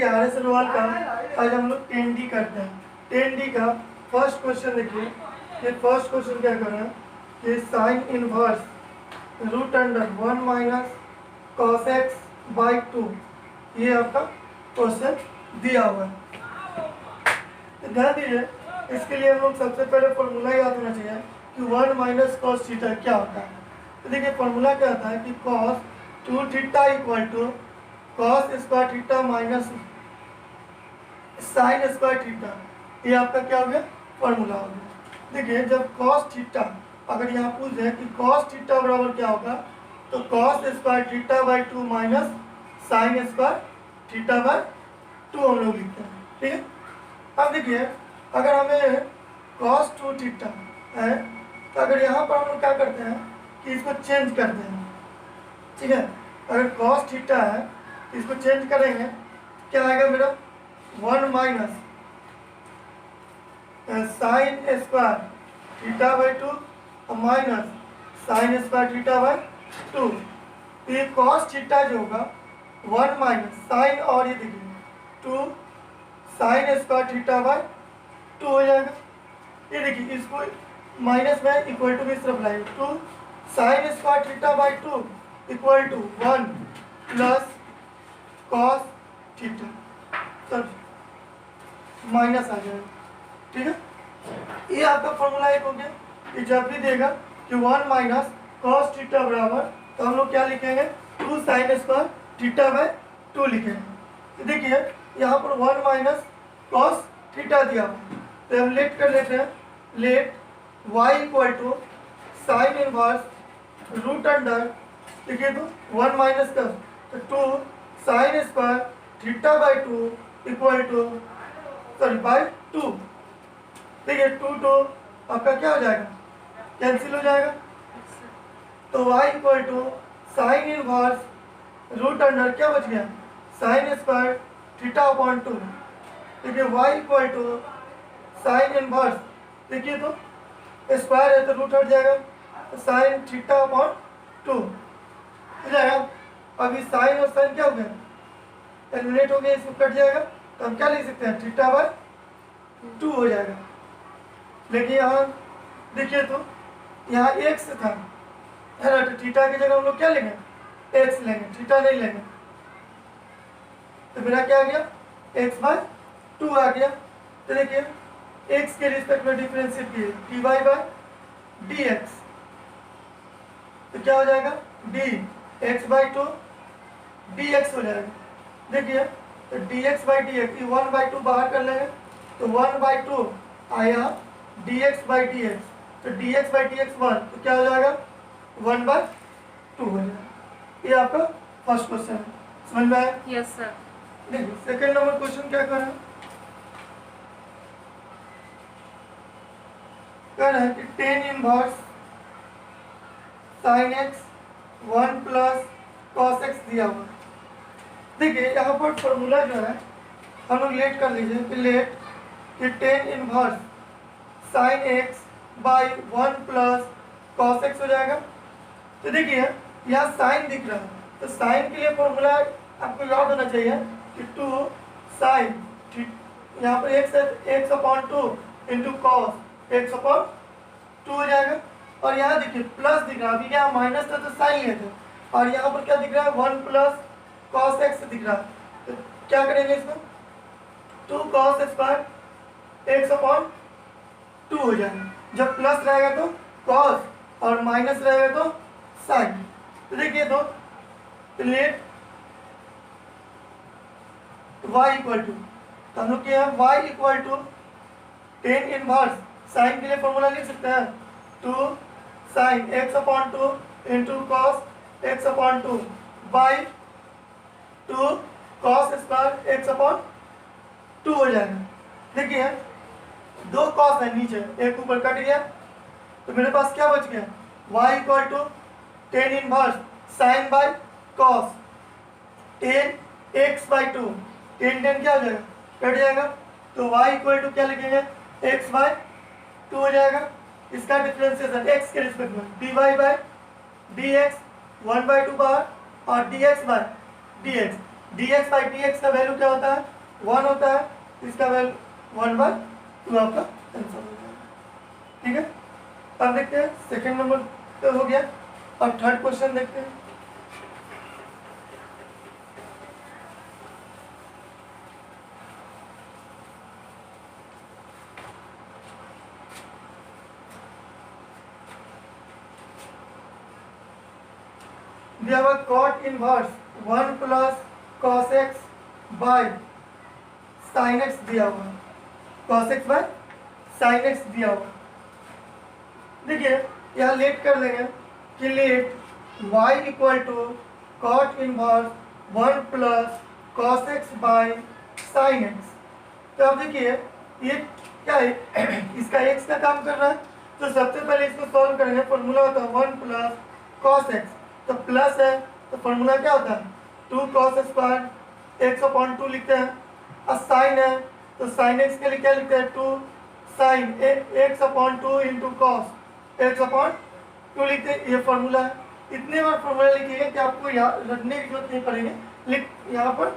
देखिए R S Agarwal का आज हम लोग 10D करते हैं। 10D का फर्स्ट क्वेश्चन देखिए, ये फर्स्ट क्वेश्चन क्या कर रहा है कि sine inverse root under 1 minus cos x by 2, ये आपका क्वेश्चन दिया हुआ है। तो ध्यान दीजिए, इसके लिए हम लोग सबसे पहले फॉर्मूला याद होना चाहिए कि 1 माइनस कॉस थीटा क्या होता है। तो देखिए फॉर्मूला क्या होता है कि cos 2 theta equal to cos square theta minus sine square theta, ये आपका क्या हो गया फॉर्मूला हो गया। देखिए जब कॉस थीटा, अगर यहाँ पूछ रहे कि कॉस थीटा बराबर क्या होगा, तो cos square theta by 2 minus sine square theta by 2 हम लोग लिखते हैं, ठीक है। अब देखिए अगर हमें कॉस 2 थीटा है, तो अगर यहाँ पर हम लोग क्या करते हैं कि इसको चेंज करते हैं, ठीक है। अगर कॉस थीटा है इसको चेंज करेंगे, क्या आएगा मेरा 1 minus sine square theta by 2 और minus sine square theta by 2। तो ये कॉस थीटा जो होगा 1 माइनस साइन और ये देखिए 2 साइन स्क्वायर थीटा बाई 2 हो जाएगा। ये देखिए इसको माइनस में इक्वल टू की तरफ लाएंगे, 2 sine square theta by 2 equal to 1 plus cos theta, चल माइनस आ जाएगा, ठीक है। ये आपका फॉर्मूला एक हो गया कि जब भी देगा कि 1 माइनस कॉस थीटा बराबर, तो हम लोग क्या लिखेंगे 2 साइन स्क्वायर थीटा बाई 2 लिखेंगे। तो देखिए यहाँ पर 1 माइनस कॉस थीटा दिया हुआ, तो हम लेट कर लेते हैं, let y equal to sine inverse root under, देखिए तो 1 माइनस का तो 2 sine square theta by 2 equal to sorry by 2। देखिए 2 आपका क्या हो जाएगा कैंसिल हो जाएगा, तो y equal to sine inverse root under क्या बच गया साइन स्क्वायर थीटा अपॉन 2। देखिए y equal to sine inverse, देखिए तो स्क्वायर है तो रूट हट जाएगा, तो साइन थीटा अपॉन 2 हो जाएगा। अभी साइन और साइन क्या हो गया एलिमिनेट हो गया, इसको कट जाएगा, तो हम क्या लिख सकते हैं थीटा बाई 2 हो जाएगा। लेकिन यहाँ देखिए तो यहाँ एक्स था है ना, तो थीटा की जगह हम लोग क्या लेंगे एक्स लेंगे, थीटा नहीं लेंगे, तो मेरा क्या आ गया एक्स बाई 2 आ गया। तो देखिए एक्स के रिस्पेक्ट में डिफरेंशिएट किए D Y by D X, तो क्या हो जाएगा D X by 2 D X हो जाएगा। देखिए तो D X by D X, 1 by 2 बाहर कर लेंगे, तो 1 बाई 2 आया D X by D X, तो D X by D X 1, तो क्या हो जाएगा 1 बाई 2 हो जाएगा। ये आपका फर्स्ट क्वेश्चन है, समझ में आया? Yes sir. देखिए सेकेंड नंबर क्वेश्चन क्या कर रहे हैं, कह रहे हैं कि ten inverse sine x 1 plus cos x दिया हुआ। देखिए यहाँ पर फॉर्मूला जो है हम लोग लेट कर लीजिए कि लेट कि ten inverse sign X by 1 plus cos x हो जाएगा। तो देखिए यहाँ साइन दिख रहा है, तो साइन के लिए फॉर्मूला आपको याद होना चाहिए कि 2 साइन, यहाँ पर x upon 2 into cos x upon 2 हो जाएगा। और यहाँ देखिए प्लस दिख रहा है, अभी यहाँ माइनस था तो साइन लेते, और यहाँ पर क्या दिख रहा है 1 प्लस कॉस एक्स दिख रहा है, तो क्या करेंगे इसको 2 कॉस स्क्वायर एक्स अपॉन 2 हो जाएगा। जब प्लस रहेगा तो कॉस और माइनस रहेगा तो साइन। तो देखिए तो लेट y इक्वल टू, तो हम लोग क्या है y equal to tan inverse, sine के लिए फॉर्मूला लिख सकते हैं 2 sine x upon 2 into cos x upon 2 by 2 cos square x upon 2 हो जाएगा। देखिए 2 कॉस है नीचे, एक ऊपर कट गया, तो मेरे पास क्या बच गया y equal to tan inverse sine by cos 10 x by 2, 10 क्या हो जाएगा कट जाएगा, तो y इक्वल टू क्या लिखेंगे x बाई 2 हो जाएगा। इसका डिफरेंशिएशन x के रिस्पेक्ट में dy बाई dx 1 बाई 2 बाहर और dx by dx, dx by dx का वैल्यू क्या होता है 1 होता है, इसका वैल्यू 1/2 आपका आंसर हो जाएगा। ठीक है, अब देखते हैं सेकंड नंबर तो हो गया। अब थर्ड क्वेश्चन देखते हैं। We have a cot inverse 1 plus cos x by sin x दिया हुआ है, cos x by sin x दिया हुआ है। देखिए यहाँ लेट कर लेंगे कि let y equal to cot inverse 1 plus cos x by sine x. तो अब देखिए ये क्या है इसका x का काम कर रहा है, तो सबसे पहले इसको सॉल्व करेंगे। फॉर्मूला होता है 1 प्लस कॉस एक्स, तो प्लस है तो फॉर्मूला क्या होता है 2 कॉस स्क्वायर एक्स अपॉन 2 लिखते हैं। और साइन है तो साइन एक्स के लिए क्या लिखते हैं 2 sine x upon 2 into cos x upon 2 लिखते हैं। ये फॉर्मूला है। इतने बार फॉर्मूला लिखिएगा कि आपको याद रखने की जरूरत नहीं पड़ेगी। लिख यहाँ पर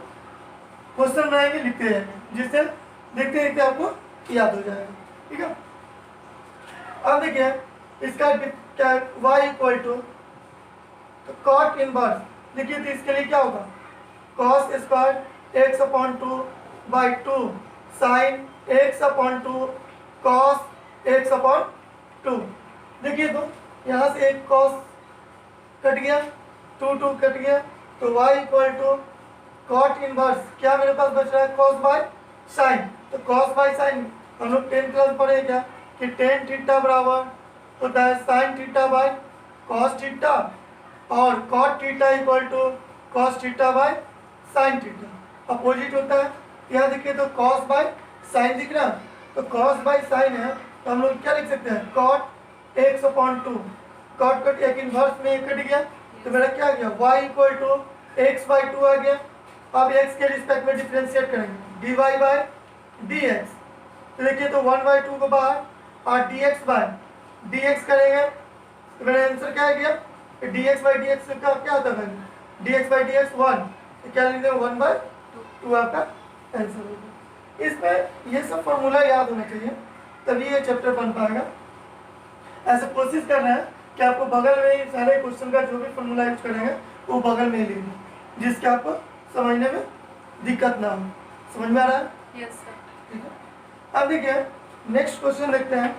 क्वेश्चन बनाएंगे लिखते जाएंगे, जिससे देखते देखते आपको याद हो जाएगा। ठीक है, अब देखिए इसका क्या y equal to cot inverse, देखिए तो इसके लिए क्या होगा cos square x upon 2 by 2 sine x upon 2 cos x upon 2। देखिए तो यहाँ से एक कॉस कट गया, 2 कट गया, तो y equal to cot inverse क्या मेरे पास बच रहा है कॉस बाय साइन। तो कॉस बाय साइन हम लोग 10 क्लास पढ़े क्या कि टेन थीटा बराबर होता है sine theta by cos theta, और cot theta equal to cos theta by sine theta. Opposite होता है। यहाँ देखिए तो कॉस बाय साइन दिख रहा है, तो कॉस बाय साइन है तो हम लोग क्या लिख सकते हैं cot x upon 2। Cot cut एक इनवर्स में एक कट गया तो मेरा क्या आ गया y equal to x by 2 आ गया। अब x के रिस्पेक्ट में डिफ्रेंशिएट करेंगे dy बाय dx, तो देखिए तो 1/2 को बाहर और dx बाय dx करेंगे तो मेरा आंसर क्या आ गया dx बाई dx का क्या होता है dx बाई dx 1, तो क्या लिख देंगे 1/2 आपका आंसर होगा। इसमें ये सब फॉर्मूला याद होना चाहिए तभी ये चैप्टर बन पाएगा। ऐसे कोशिश कर रहे हैं कि आपको बगल में ही सारे क्वेश्चन का जो भी फॉर्मूला यूज करेंगे वो बगल में ही लिखेंगे, जिसके आपको समझने में दिक्कत ना हो। समझ में आ रहा है? Yes sir. ठीक है, अब देखिए नेक्स्ट क्वेश्चन देखते हैं।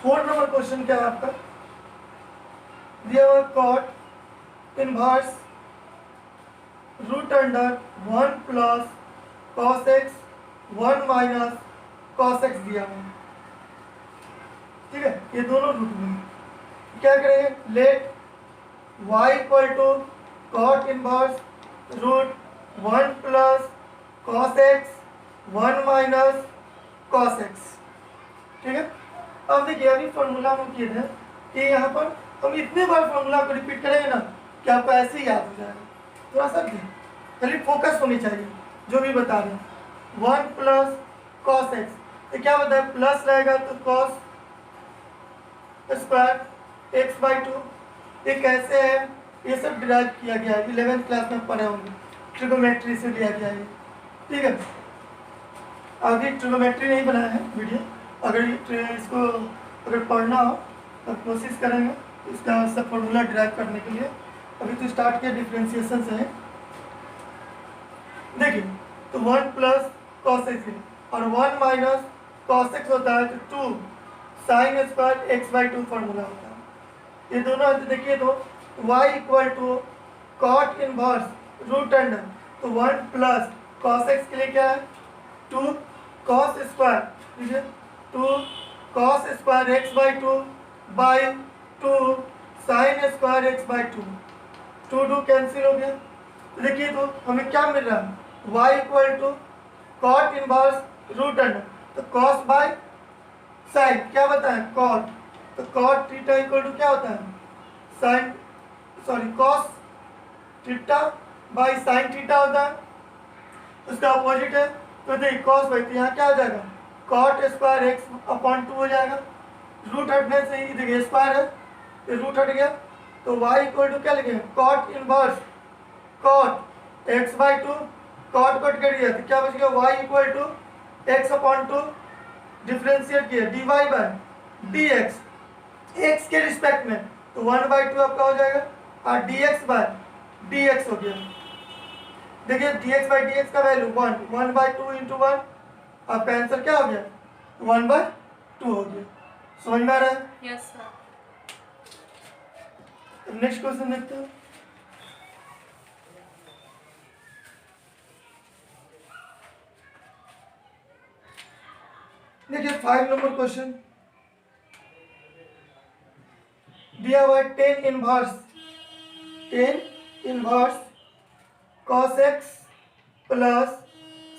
फोर्थ नंबर क्वेश्चन क्या है आपका, दिया हुआ cot inverse root under 1 plus cos x 1 minus cos x दिया हुआ। ठीक है, ये दोनों रूट में क्या करेंगे let y equal to cot inverse root 1 plus cos x 1 minus cos x. ठीक है, अब देखिए अभी फॉर्मूला हम किए थे कि यहाँ पर हम इतने बार फॉर्मूला को रिपीट करेंगे ना कि आपको ऐसे ही याद हो जाएगा। थोड़ा सा खाली फोकस होनी चाहिए जो भी बता रहे हैं। 1 प्लस कॉस एक्स, तो क्या होता है प्लस रहेगा तो कॉस स्क्वायर एक्स बाई 2। ये कैसे है ये सब डिराइव किया गया है, 11th क्लास में पढ़े होंगे, ट्रिगोमेट्री से लिया गया है। ठीक है, अभी ट्रिगोमेट्री नहीं बनाया है वीडियो, अगर इसको अगर पढ़ना हो तो कोशिश करेंगे इसका सब फॉर्मूला डिराइव करने के लिए। अभी तो स्टार्ट किया डिफ्रेंशिएशन से है। देखिए तो 1 प्लस कॉस एक्स और 1 माइनस कॉस एक्स होता है तो 2 sine square x by 2 formula होता है। ये दोनों देखिए तो y equal to cot inverse root under, तो 1 प्लस कॉस एक्स के लिए क्या है 2 कॉस स्क्वायर, ठीक है 2 cos square x by 2 by 2 sine square x by 2, 2 cancel हो गया। देखिए तो हमें क्या मिल रहा है y equal to cot inverse root under, तो कॉस बाय साइन क्या बता है कॉट, तो कॉट थीटा इक्वल टू क्या होता है sine sorry cos theta by sine theta होता है, उसका अपोजिट है। तो देखिए कॉस बाई, तो यहाँ क्या हो जाएगा कॉट स्क्वायर एक्स अपॉन 2 हो जाएगा। रूट हटने से ही देखिए स्क्वायर है, ये रूट हट गया, तो y इक्वल टू क्या लिखेंगे, cot inverse cot x by 2, cot cut कर दिया तो क्या बच गया, y equal to x upon 2, differentiate किया dy बाई dx x के रिस्पेक्ट में, तो 1/2 आपका हो जाएगा और dx बाय dx हो गया। देखिए dx बाई dx का वैल्यू 1/2 इंटू 1, आपका आंसर क्या हो गया, 1/2 हो गया। समझ में आ रहा है? Yes sir. नेक्स्ट क्वेश्चन देखते हैं। देखिए 5 नंबर क्वेश्चन दिया हुआ है, tan inverse cos x plus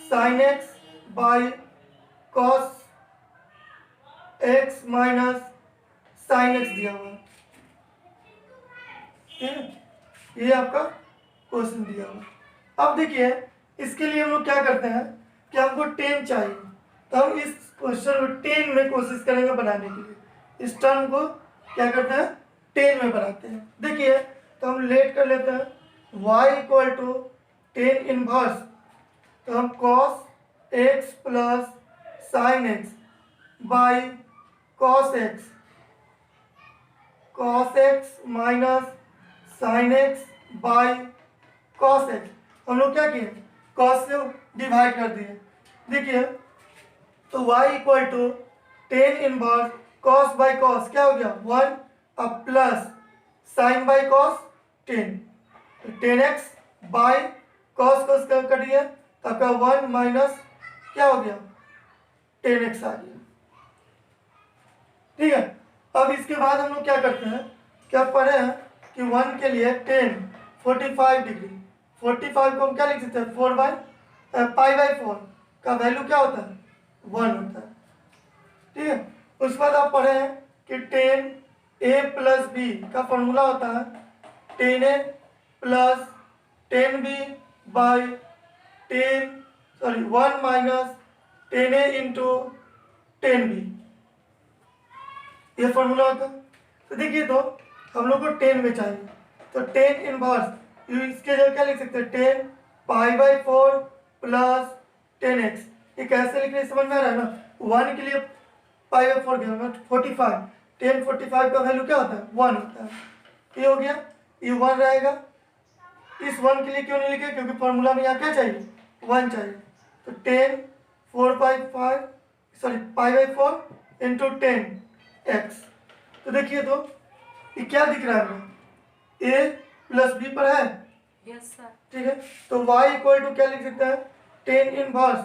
sin x by cos x minus sin x दिया हुआ है। ठीक है, ये आपका क्वेश्चन दिया हुआ है। अब देखिए इसके लिए हम लोग क्या करते हैं कि हमको 10 चाहिए, तो हम इस क्वेश्चन को 10 में कोशिश करेंगे बनाने के लिए। इस टर्म को क्या करते हैं, 10 में बनाते हैं। देखिए तो हम लेट कर लेते हैं y इक्वल टू 10 इनवर्स, तो हम cos x plus sin x by cos x minus sin x by cos x, हम लोग क्या किए, cos से डिवाइड कर दिए। देखिए तो y equal to 10 inverse cos by cos क्या हो गया 1, अब प्लस sin बाई cos 10, तो 10x by cos cos cut गया, तो आपका 1 माइनस क्या हो गया 10x आ गया। ठीक है, अब इसके बाद हम लोग क्या करते हैं, क्या पढ़े हैं कि 1 के लिए 10 45 डिग्री, 45 को हम क्या लिख सकते हैं, 4/π/4 का वैल्यू क्या होता है, 1 होता है। ठीक है, उसके बाद आप पढ़े हैं कि 10a प्लस बी का फॉर्मूला होता है 10a plus 10b by 1 minus 10a into 10b, ये फॉर्मूला होता है। तो देखिए तो हम लोग को 10 में चाहिए, तो 10 इनवर्स इसके जगह क्या लिख सकते हैं, 10π/4 प्लस 10x, ये कैसे लिख रहे समझ में आ रहा है ना। 1 के लिए π/4 गया 45, 1045 का वैल्यू क्या होता है 1 होता है, ये हो गया, ये 1 रहेगा। इस 1 के लिए क्यों नहीं लिखे, क्योंकि फॉर्मूला में यहाँ क्या चाहिए 1 चाहिए, तो 10π/4 इंटू 10x, तो देखिए तो ये क्या दिख रहा है, a प्लस बी पर है। Yes sir. ठीक है, तो y इक्वल टू क्या लिख सकते हैं, 10 इनवर्स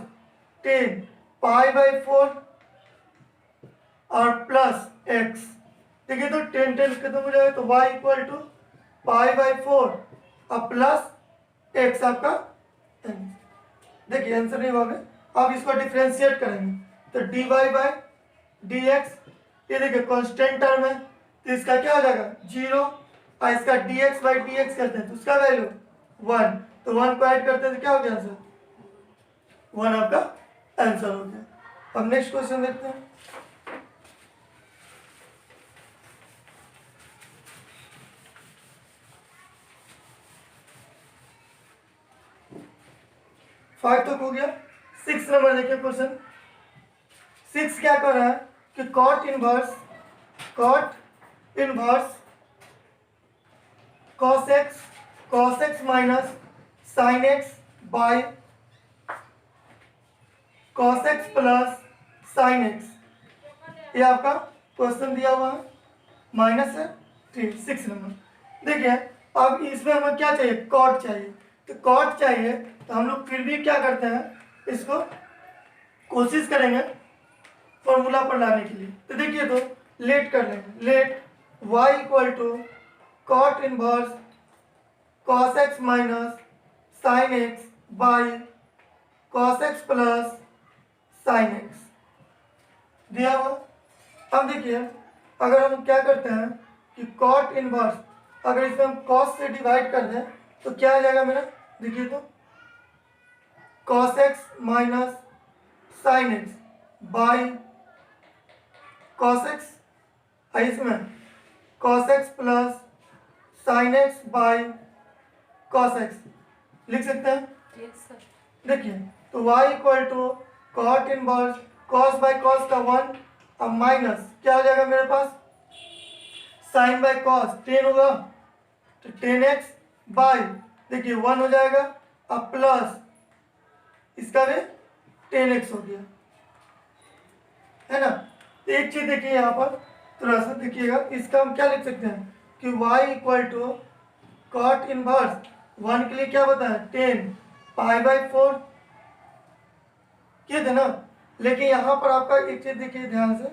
10π/4 और प्लस x। देखिए तो 10 10 खत्म हो जाएगा, तो y इक्वल टू π/4 और प्लस x आपका देखिए आंसर नहीं होगा। अब इसको डिफ्रेंशिएट करेंगे तो dy बाई dx, ये देखिए कांस्टेंट टर्म है, तो इसका क्या हो जाएगा 0, और इसका dx बाई dx करते हैं तो उसका वैल्यू 1, तो 1 को ऐड करते हैं तो क्या हो गया आंसर, 1 आपका आंसर हो गया। अब नेक्स्ट क्वेश्चन देखते हैं। फाइव तक हो गया। 6 नंबर देखिए क्वेश्चन। 6 क्या कर रहा है कि cot inverse cos x minus sin x by cos x plus sin x, ये आपका क्वेश्चन दिया हुआ है, माइनस है। ठीक, 6 नंबर। देखिए अब इसमें हमें क्या चाहिए, कॉट चाहिए, तो कॉट चाहिए तो हम लोग फिर भी क्या करते हैं, इसको कोशिश करेंगे फॉर्मूला पर लाने के लिए। तो देखिए तो लेट कर लेंगे, let y equal to cot inverse cos x minus sin x by cos x plus sin x दिया हुआ। अब देखिए अगर हम क्या करते हैं कि cot इनवर्स, अगर इसमें हम cos से डिवाइड कर दें तो क्या आ जाएगा मेरा, देखिए तो cos x minus sin x by cos X, इसमें cos X plus sine X by cos X लिख सकते हैं। Yes sir. देखिए तो y equal to cot inverse cos by cos का 1 अब माइनस क्या हो जाएगा मेरे पास साइन बाय कॉस 10 होगा तो 10x बाय देखिए 1 हो जाएगा अब प्लस इसका भी 10x हो गया है ना। तो एक चीज देखिए यहाँ पर थोड़ा सा देखिएगा इसका हम क्या लिख सकते हैं कि y equal to cot inverse 1 के लिए क्या बताया 10 पाई बाय 4 किए थे ना। लेकिन यहाँ पर आपका एक चीज देखिए ध्यान से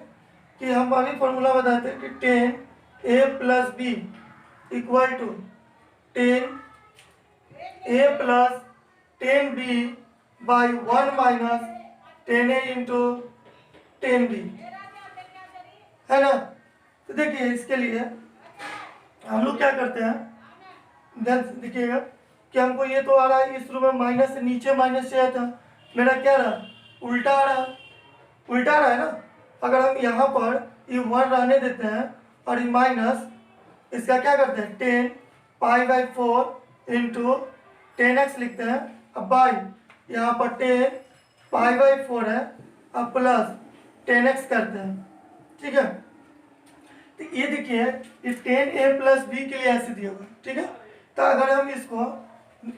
कि हम अभी फॉर्मूला बताते हैं कि 10a plus B equal to 10a plus 10b by 1 minus 10a into 10b है ना। तो देखिए इसके लिए हम लोग क्या करते हैं ध्यान से देखिएगा कि हमको ये तो आ रहा है इस रूप में माइनस से नीचे माइनस चाहिए था मेरा क्या रहा उल्टा आ रहा है ना। अगर हम यहाँ पर ये 1 रहने देते हैं और ये माइनस इसका क्या करते हैं 10 पाई बाई 4 इंटू 10x लिखते हैं अब बाई यहाँ पर 10 पाई बाई 4 है अब प्लस 10x करते हैं ठीक है। तो ये देखिए ये 10a प्लस बी के लिए ऐसे दिया हुआ ठीक है। तो अगर हम इसको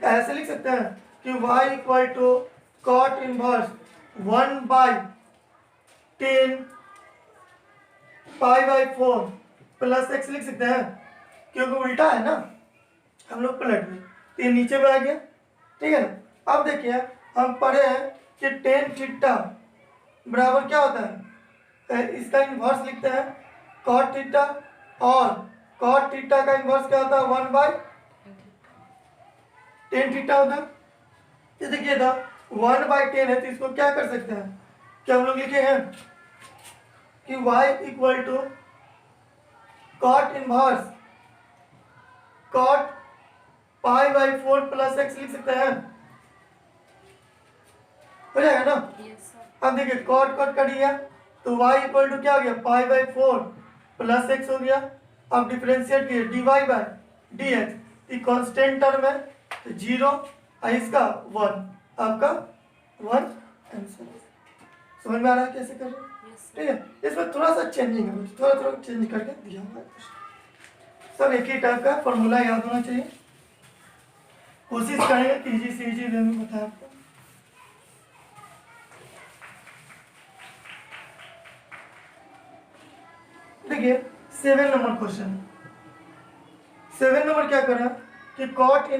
ऐसे लिख सकते हैं कि y equal to cot inverse 1 by 10 pi by 4 plus x लिख सकते हैं क्योंकि उल्टा है ना हम लोग पलट में तो ये नीचे में आ गया ठीक है ना। अब देखिए हम पढ़े हैं कि टेन थीटा बराबर क्या होता है इसका इन्वर्स लिखते हैं कॉट थीटा और कॉट थीटा का इन्वर्स क्या होता है 1 बाई टेन थीटा होता है। ये देखिए था 1 बाई 10 है तो इसको क्या कर सकते हैं क्या हम लोग लिखे हैं कि y equal to cot inverse cot pi by 4 plus x लिख सकते हैं हो जाएगा ना। Yes sir. अब देखिए कॉट कॉट कर दिया तो y इक्वल टू क्या हो गया पाई बाई 4 प्लस एक्स हो गया। अब डिफरेंशिएट किए dy बाई dx ये कांस्टेंट टर्म है तो 0 और इसका 1 आपका 1 आंसर समझ में आ रहा है कैसे कर रहे हैं यस ठीक है। इसमें थोड़ा सा चेंजिंग है थोड़ा थोड़ा चेंज करके दिया हुआ है सब एक ही टाइप का फॉर्मूला याद होना चाहिए। कोशिश करेंगे कि इजी से इजी वे में बताया आपको। देखिए 7 नंबर क्वेश्चन 7 नंबर क्या कर रहा है कि cot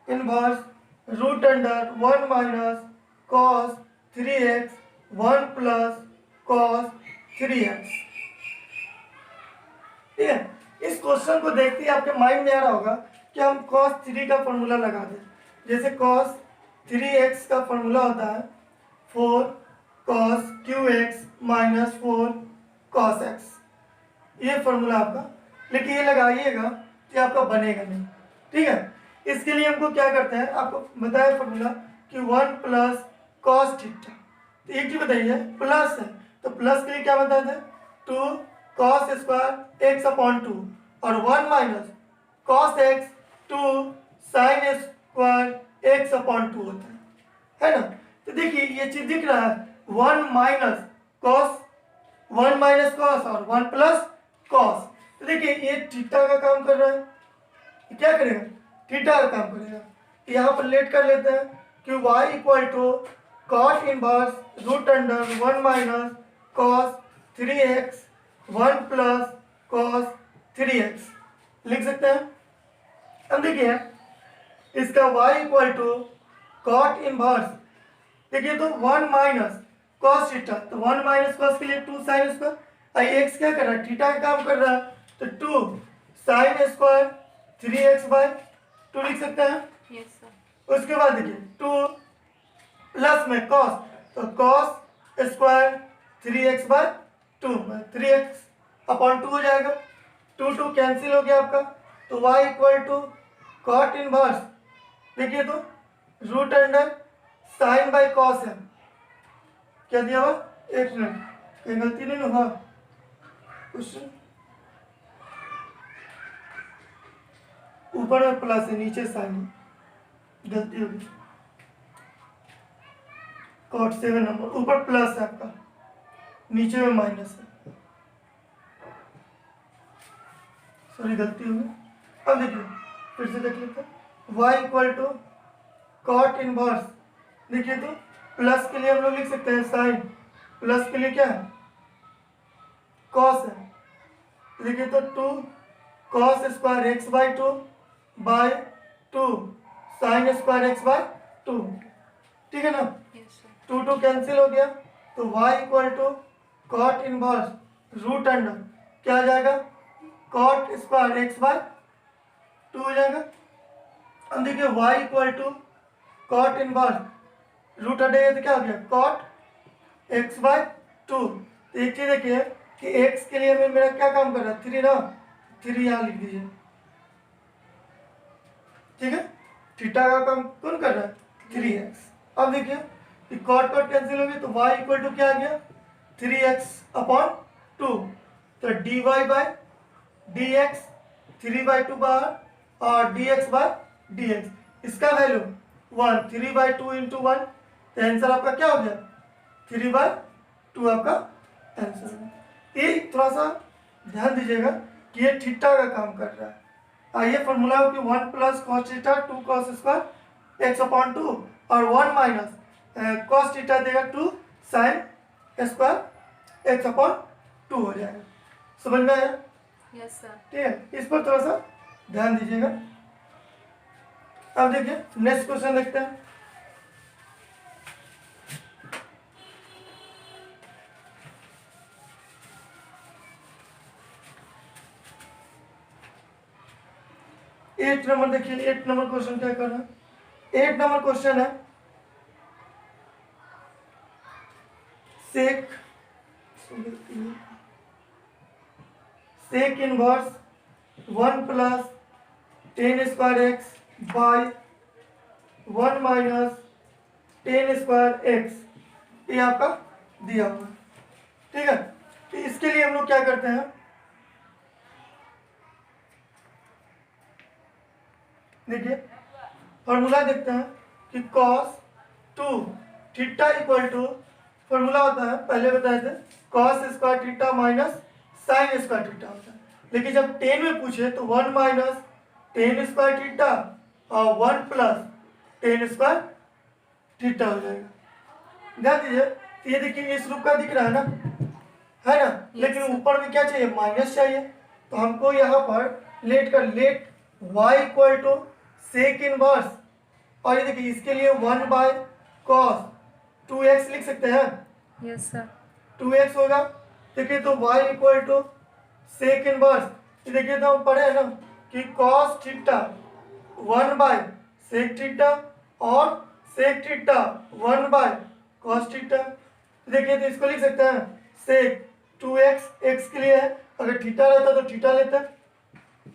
inverse root under 1 minus cos 3x 1 plus cos 3x ठीक है। इस क्वेश्चन को देखते ही आपके माइंड में आ रहा होगा कि हम cos 3 का फॉर्मूला लगा दें। जैसे cos 3x का फॉर्मूला होता है 4 cos qx minus 4 cos x ये फॉर्मूला आपका लेकिन ये लगाइएगा कि आपका बनेगा नहीं ठीक है। इसके लिए हमको क्या करते हैं आपको बताया फॉर्मूला कि 1 प्लस cos थीटा तो एक चीज बताइए प्लस है तो प्लस के लिए क्या बताते हैं 2 cos स्क्वायर x अपॉन 2 और 1 minus cos x 2 sin square x upon 2 होता है ना। तो देखिए ये चीज दिख रहा है 1 माइनस cos और 1 प्लस cos तो देखिए ये थीटा का काम कर रहा है ये क्या करेगा थीटा का काम करेगा। यहाँ पर लेट कर लेते हैं कि y equal to cot inverse root under 1 minus cos 3x 1 plus cos 3x लिख सकते हैं। अब देखिए इसका y equal to cot inverse देखिए तो 1 माइनस cos थीटा तो 1 माइनस cos के लिए 2 sin स्क्वायर x क्या कर रहा है थीटा का काम कर रहा है तो 2 sin स्क्वायर 3x बाय 2 लिख सकते हैं। Yes sir. उसके बाद देखिए 2 प्लस में cos तो cos square 3x bye 2 3x upon 2 हो जाएगा 2 कैंसिल हो गया आपका तो y equal to cot inverse देखिए तो root under sine by cos है क्या दिया हुआ? 8 मिनट। कहीं गलती नहीं हुआ क्वेश्चन? ऊपर में प्लस है, नीचे साइन है, गलती होगी। कॉट 7 नंबर, ऊपर प्लस है आपका, नीचे में माइनस है, सॉरी गलती होगी। अब देखिए फिर से देख लेते हैं। y equal to cot inverse, देखिए तो प्लस के लिए हम लोग लिख सकते हैं साइन, प्लस के लिए क्या है? कॉस है। देखिए तो 2 cos square x by 2 by 2 sine square x by 2, ठीक है ना? Yes, sir. 2 कैंसिल हो गया, तो y equal to cot inverse root under क्या आ जाएगा? कॉट स्क्वायर एक्स बाय 2 हो जाएगा। अब देखिए y equal to cot inverse root हटेगा तो क्या हो गया? Cot x by 2। तो एक चीज देखिए कि x के लिए मेरा क्या काम कर रहा है? 3 ना, 3 यहाँ लिख दीजिए, ठीक है? थीटा का काम कौन कर रहा है? 3x। अब देखिए कि कॉट कॉट कैंसिल हो गई, तो y इक्वल टू क्या आ गया? 3x upon 2। तो dy बाय dx 3/2 बाहर और dx बाय dx, इसका वैल्यू 1, 3/2 इंटू 1, तो आंसर आपका क्या हो गया? 3/2 आपका आंसर है। ये थोड़ा सा ध्यान दीजिएगा कि ये थीटा का काम कर रहा है। आइए फॉर्मूला हो कि 1 plus cos theta 2 cos square x upon 2 और 1 माइनस कॉस थीटा देगा 2 साइन स्क्वायर एक्स अपॉन 2 हो जाएगा। समझ में आया? Yes, sir. ठीक है, इस पर थोड़ा सा ध्यान दीजिएगा। अब देखिए नेक्स्ट क्वेश्चन देखते हैं। एट नंबर देखिए, 8 नंबर क्वेश्चन क्या कर रहा है? 8 नंबर क्वेश्चन है sec sec inverse 1 plus 10 square x by 1 minus 10 square X, ये आपका दिया हुआ है, ठीक है? तो इसके लिए हम लोग क्या करते हैं? देखिए फॉर्मूला देखते हैं कि cos 2 theta equal to, formula होता है पहले बताए थे cos square theta minus sine square theta होता है, लेकिन जब 10 में पूछे तो 1 माइनस 10 स्क्वायर थीटा और 1 प्लस 10 स्क्वायर थीटा हो जाएगा। ध्यान दीजिए, ये देखिए इस रूप का दिख रहा है ना, है ना? लेकिन ऊपर में क्या चाहिए? माइनस चाहिए। तो हमको यहाँ पर let y equal to sec inverse, और ये देखिए इसके लिए 1 बाय कॉस 2x लिख सकते हैं, Yes, sir. 2x होगा। देखिए तो y equal to sec inverse, ये देखिए तो हम पढ़े हैं ना कि cos theta 1 by sec theta और sec theta 1 by cos theta. देखिए तो इसको लिख सकते हैं सेक 2x, x के लिए है, अगर थीटा रहता तो थीटा लेते,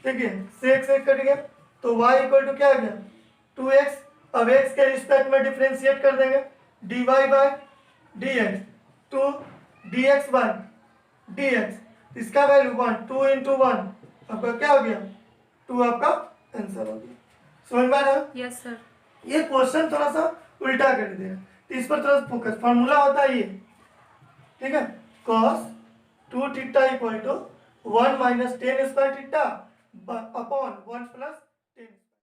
ठीक है? सेक सेक कट गया, तो y इक्वल टू क्या आ गया? 2x। अब x के रिस्पेक्ट में डिफरेंशिएट कर देंगे, dy by dx 2 dx by dx, इसका वैल्यू 1, 2 इंटू 1 आपका क्या हो गया? 2 आपका आंसर हो गया। समझ में आ रहा है? Yes, sir. ये क्वेश्चन थोड़ा सा उल्टा कर दिया, तो इस पर थोड़ा फोकस। फॉर्मूला होता है ये, ठीक है? cos 2 theta equal to 1 minus 10 square theta upon 1 plus